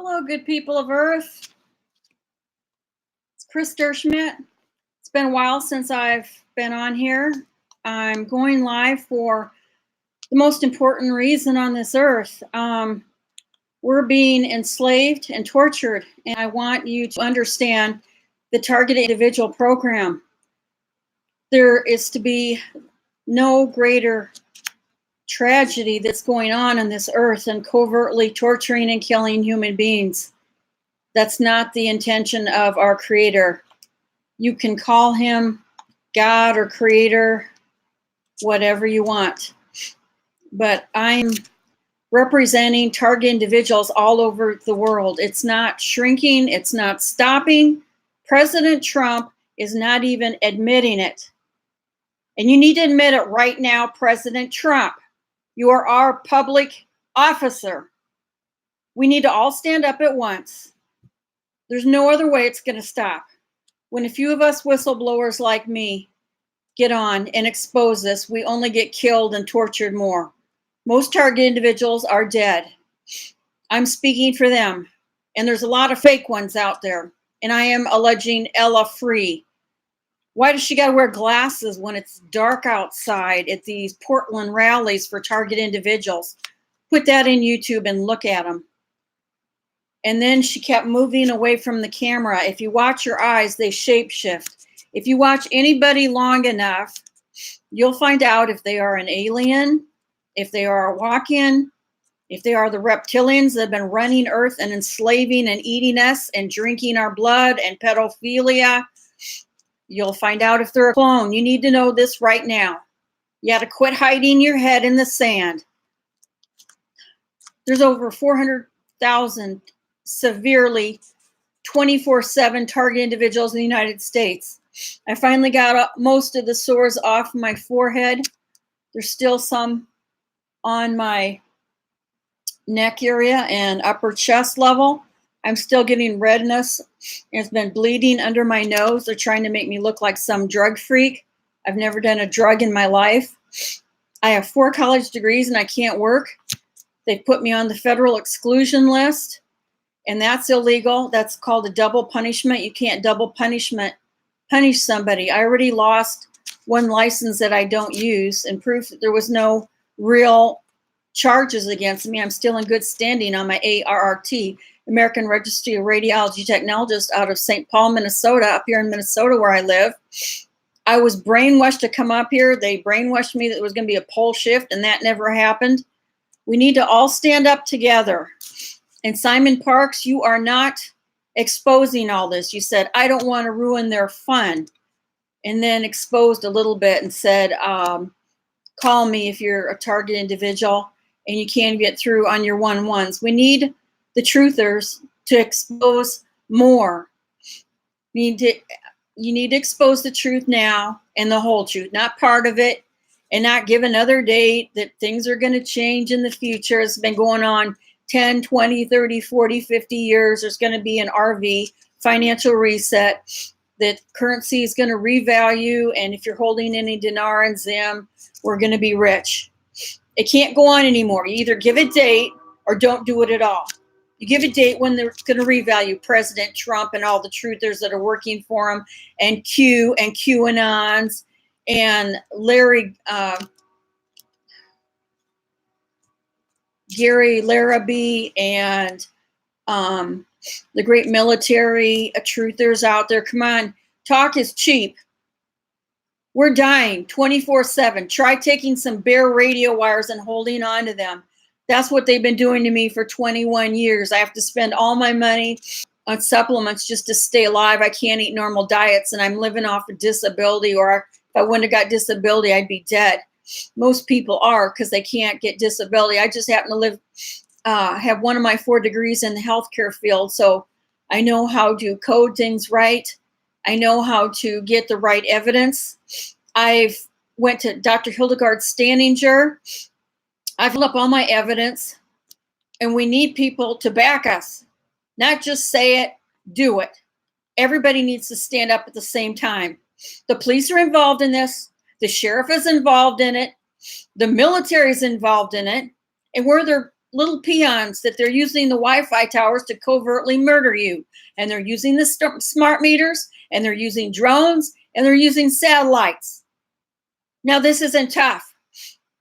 Hello, good people of Earth. It's Kris Durschmidt. It's been a while since I've been on here. I'm going live for the most important reason on this earth. We're being enslaved and tortured, and I want you to understand the Targeted Individual Program. There is to be no greater tragedy that's going on this earth than covertly torturing and killing human beings. That's not the intention of our Creator. You can call him God or Creator, whatever you want. But I'm representing target individuals all over the world. It's not shrinking. It's not stopping. President Trump is not even admitting it. And you need to admit it right now, President Trump. You are our public officer. We need to all stand up at once. There's no other way it's going to stop. When a few of us whistleblowers like me get on and expose this, we only get killed and tortured more. Most target individuals are dead. I'm speaking for them. And there's a lot of fake ones out there. And I am alleging Ella Free. Why does she got to wear glasses when it's dark outside at these Portland rallies for target individuals? Put that in YouTube and look at them. And then she kept moving away from the camera. If you watch your eyes, they shapeshift. If you watch anybody long enough, you'll find out if they are an alien, if they are a walk-in, if they are the reptilians that have been running Earth and enslaving and eating us and drinking our blood and pedophilia. You'll find out if they're a clone. You need to know this right now. You got to quit hiding your head in the sand. There's over 400,000 severely 24/7 target individuals in the United States. I finally got most of the sores off my forehead. There's still some on my neck area and upper chest level. I'm still getting redness. It's been bleeding under my nose. They're trying to make me look like some drug freak. I've never done a drug in my life. I have 4 college degrees and I can't work. They put me on the federal exclusion list, and that's illegal. That's called a double punishment. You can't double punish somebody. I already lost 1 license that I don't use and proof that there was no real charges against me. I'm still in good standing on my ARRT, American Registry of Radiology Technologists, out of St. Paul, Minnesota, up here in Minnesota where I live. I was brainwashed to come up here. They brainwashed me that it was going to be a pole shift, and that never happened. We need to all stand up together. And Simon Parks, you are not exposing all this. You said, I don't want to ruin their fun. And then exposed a little bit and said, call me if you're a target individual and you can't get through on your 1-1s. We need the truthers to expose more. You need to expose the truth now and the whole truth, not part of it, and not give another date that things are going to change in the future. It's been going on 10, 20, 30, 40, 50 years. There's going to be an RV, financial reset, that currency is going to revalue, and if you're holding any dinar and zim, we're going to be rich. It can't go on anymore. You either give a date or don't do it at all. You give a date when they're going to revalue President Trump and all the truthers that are working for him, and Q and QAnons and Gary Larrabee and the great military truthers out there. Come on, talk is cheap. We're dying 24/7. Try taking some bare radio wires and holding on to them. That's what they've been doing to me for 21 years. I have to spend all my money on supplements just to stay alive. I can't eat normal diets, and I'm living off of disability, or if I wouldn't have got disability, I'd be dead. Most people are, because they can't get disability. I just happen to have 1 of my 4 degrees in the healthcare field, so I know how to code things right. I know how to get the right evidence. I've went to Dr. Hildegard Staninger. I've looked up all my evidence, and we need people to back us. Not just say it, do it. Everybody needs to stand up at the same time. The police are involved in this. The sheriff is involved in it. The military is involved in it. And we're their little peons that they're using the Wi-Fi towers to covertly murder you. And they're using the smart meters, and they're using drones, and they're using satellites. Now, this isn't tough.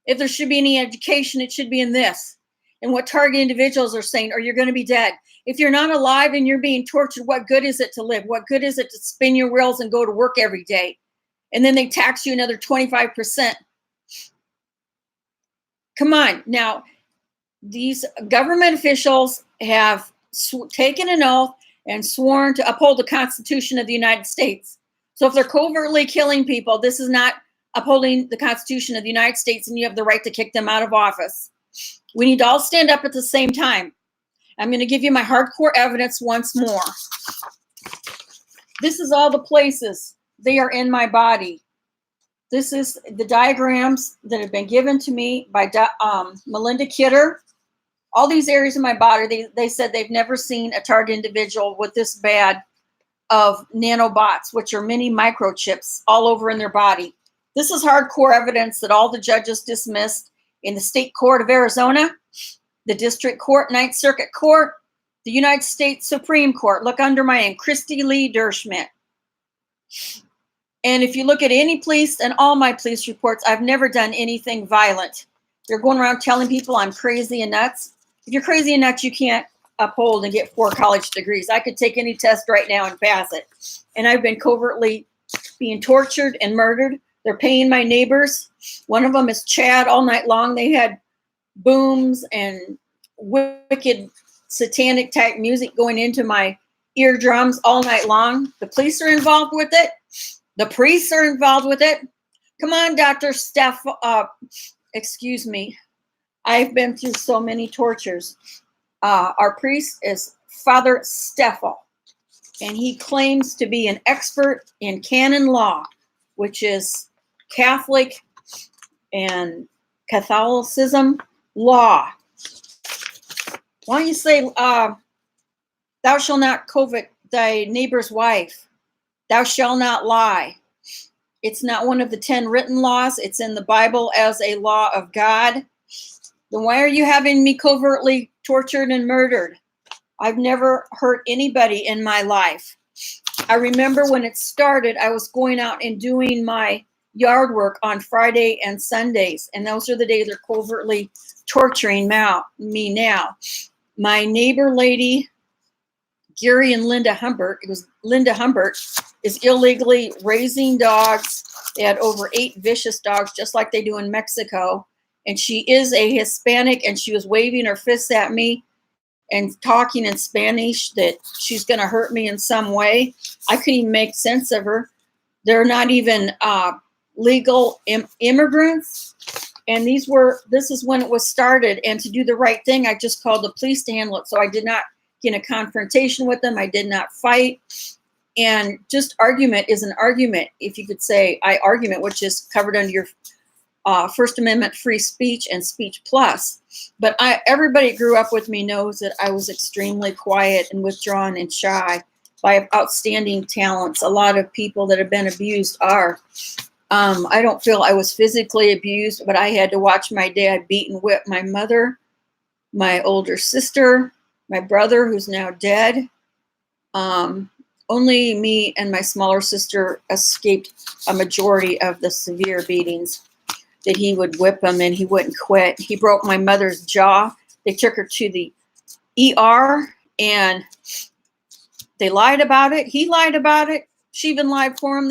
If there should be any education, it should be in this. And what target individuals are saying, or you're going to be dead. If you're not alive and you're being tortured, what good is it to live? What good is it to spin your wheels and go to work every day? And then they tax you another 25%. Come on. Now, these government officials have taken an oath and sworn to uphold the Constitution of the United States. So if they're covertly killing people, this is not upholding the Constitution of the United States, and you have the right to kick them out of office. We need to all stand up at the same time. I'm going to give you my hardcore evidence once more. This is all the places they are in my body. This is the diagrams that have been given to me by Melinda Kidder. All these areas of my body, they said they've never seen a target individual with this bad of nanobots, which are mini microchips all over in their body. This is hardcore evidence that all the judges dismissed in the State Court of Arizona, the District Court, Ninth Circuit Court, the United States Supreme Court. Look under my name, Kris Durschmidt. And if you look at any police and all my police reports, I've never done anything violent. They're going around telling people I'm crazy and nuts. If you're crazy and nuts, you can't uphold and get 4 college degrees. I could take any test right now and pass it. And I've been covertly being tortured and murdered. They're paying my neighbors. One of them is Chad all night long. They had booms and wicked satanic type music going into my eardrums all night long. The police are involved with it. The priests are involved with it. Come on, Dr. Steph. Excuse me. I've been through so many tortures. Our priest is Father Steffel, and he claims to be an expert in canon law, which is Catholic and Catholicism law. Why don't you say, thou shalt not covet thy neighbor's wife. Thou shalt not lie. It's not one of the 10 written laws. It's in the Bible as a law of God. Then why are you having me covertly tortured and murdered? I've never hurt anybody in my life. I remember when it started, I was going out and doing my yard work on Friday and Sundays. And those are the days they're covertly torturing me now. My neighbor lady, Gary and Linda Humbert, it was Linda Humbert, is illegally raising dogs. They had over 8 vicious dogs, just like they do in Mexico. And she is a Hispanic, and she was waving her fists at me and talking in Spanish that she's going to hurt me in some way. I couldn't even make sense of her. They're not even legal immigrants. And this is when it was started. And to do the right thing, I just called the police to handle it. So I did not get in a confrontation with them. I did not fight. And just argument is an argument. If you could say argument, which is covered under your First Amendment free speech and speech plus. But everybody that grew up with me knows that I was extremely quiet and withdrawn and shy. I have outstanding talents. A lot of people that have been abused are. I don't feel I was physically abused, but I had to watch my dad beat and whip my mother, my older sister, my brother, who's now dead. Only me and my smaller sister escaped a majority of the severe beatings. That he would whip him and he wouldn't quit. He broke my mother's jaw. They took her to the ER and they lied about it. He lied about it. She even lied for him.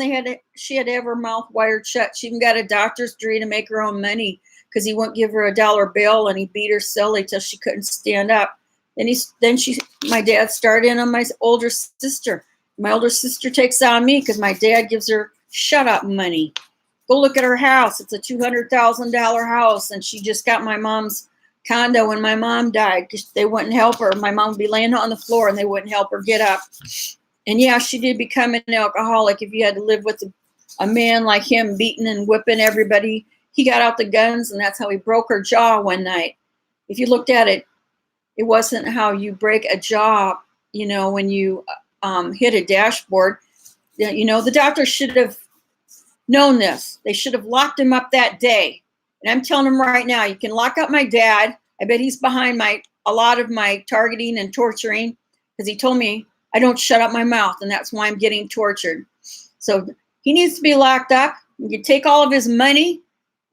She had to have her mouth wired shut. She even got a doctor's degree to make her own money because he wouldn't give her a dollar bill, and he beat her silly till she couldn't stand up. My dad started in on my older sister. My older sister takes on me because my dad gives her shut up money. Go look at her house. It's a $200,000 house, and she just got my mom's condo when my mom died. They wouldn't help her. My mom would be laying on the floor, and they wouldn't help her get up. And yeah, she did become an alcoholic. If you had to live with a man like him, beating and whipping everybody, he got out the guns, and that's how he broke her jaw one night. If you looked at it, it wasn't how you break a jaw, when you hit a dashboard. The doctor should have known this. They should have locked him up that day. And I'm telling him right now, you can lock up my dad. I bet he's behind a lot of my targeting and torturing, because he told me I don't shut up my mouth, and that's why I'm getting tortured. So he needs to be locked up. You take all of his money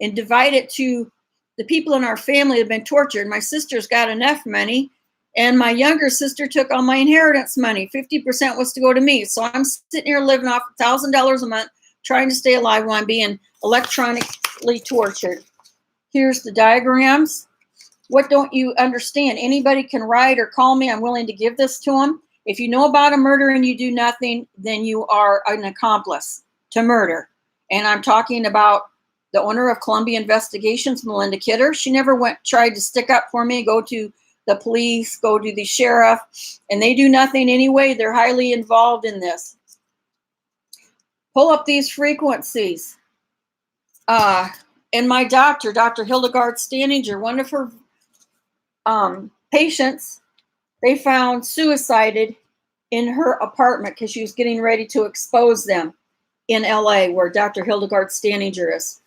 and divide it to the people in our family that have been tortured. My sister's got enough money, and my younger sister took all my inheritance money. 50% was to go to me. So I'm sitting here living off $1,000 a month, trying to stay alive while I'm being electronically tortured. Here's the diagrams. What don't you understand? Anybody can write or call me. I'm willing to give this to them. If you know about a murder and you do nothing, then you are an accomplice to murder. And I'm talking about the owner of Columbia Investigations, Melinda Kidder. She never tried to stick up for me, go to the police, go to the sheriff, and they do nothing anyway. They're highly involved in this. Pull up these frequencies. And my doctor, Dr. Hildegard Staninger, one of her patients, they found suicided in her apartment because she was getting ready to expose them in LA, where Dr. Hildegard Staninger is.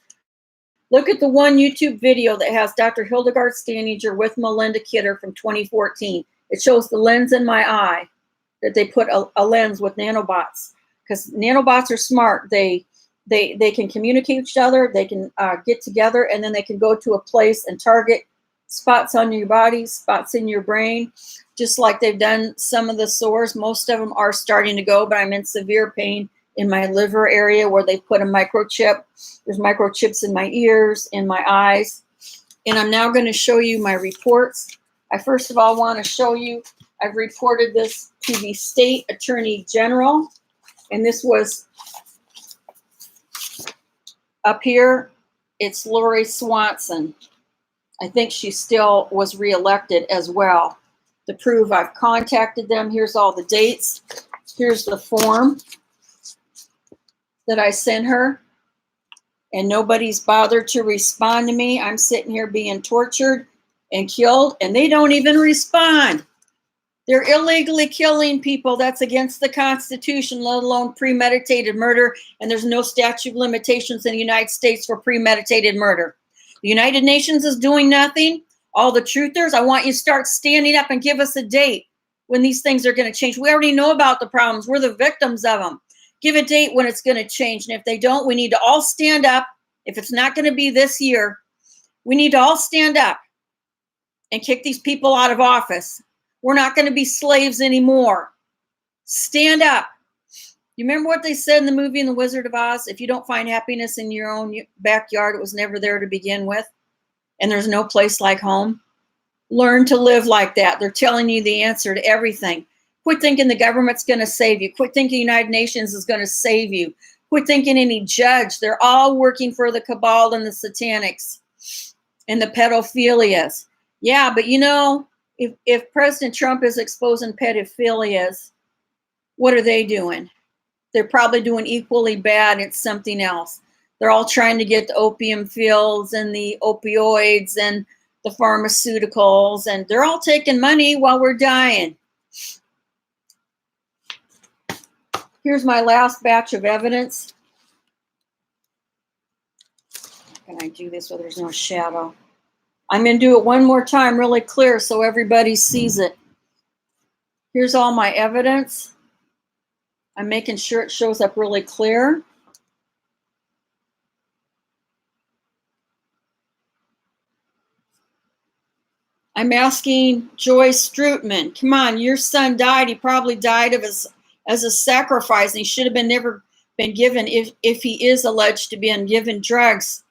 Look at the one YouTube video that has Dr. Hildegard Staninger with Melinda Kidder from 2014. It shows the lens in my eye, that they put a lens with nanobots, because nanobots are smart. They can communicate with each other. They can get together, and then they can go to a place and target spots on your body, spots in your brain, just like they've done some of the sores. Most of them are starting to go, but I'm in severe pain in my liver area where they put a microchip. There's microchips in my ears, in my eyes. And I'm now going to show you my reports. I first of all want to show you, I've reported this to the State Attorney General. And this was up here. It's Lori Swanson. I think she still was reelected as well, to prove I've contacted them. Here's all the dates. Here's the form that I sent her, and nobody's bothered to respond to me. I'm sitting here being tortured and killed, and they don't even respond. They're illegally killing people. That's against the Constitution, let alone premeditated murder, and there's no statute of limitations in the United States for premeditated murder. The United Nations is doing nothing. All the truthers, I want you to start standing up and give us a date when these things are going to change. We already know about the problems. We're the victims of them. Give a date when it's going to change. And if they don't, we need to all stand up. If it's not going to be this year, we need to all stand up and kick these people out of office. We're not going to be slaves anymore. Stand up. You remember what they said in the movie in The Wizard of Oz? If you don't find happiness in your own backyard, it was never there to begin with. And there's no place like home. Learn to live like that. They're telling you the answer to everything. Quit thinking the government's going to save you. Quit thinking the United Nations is going to save you. Quit thinking any judge. They're all working for the cabal and the satanics and the pedophilias. Yeah, but you know, if President Trump is exposing pedophilias, what are they doing? They're probably doing equally bad. It's something else. They're all trying to get the opium fields and the opioids and the pharmaceuticals, and they're all taking money while we're dying. Here's my last batch of evidence. Can I do this where there's no shadow? I'm going to do it one more time really clear so everybody sees it. Here's all my evidence. I'm making sure it shows up really clear. I'm asking Joyce Strutman, come on, your son died. He probably died of as a sacrifice, and he should have never been given, if he is alleged to be given drugs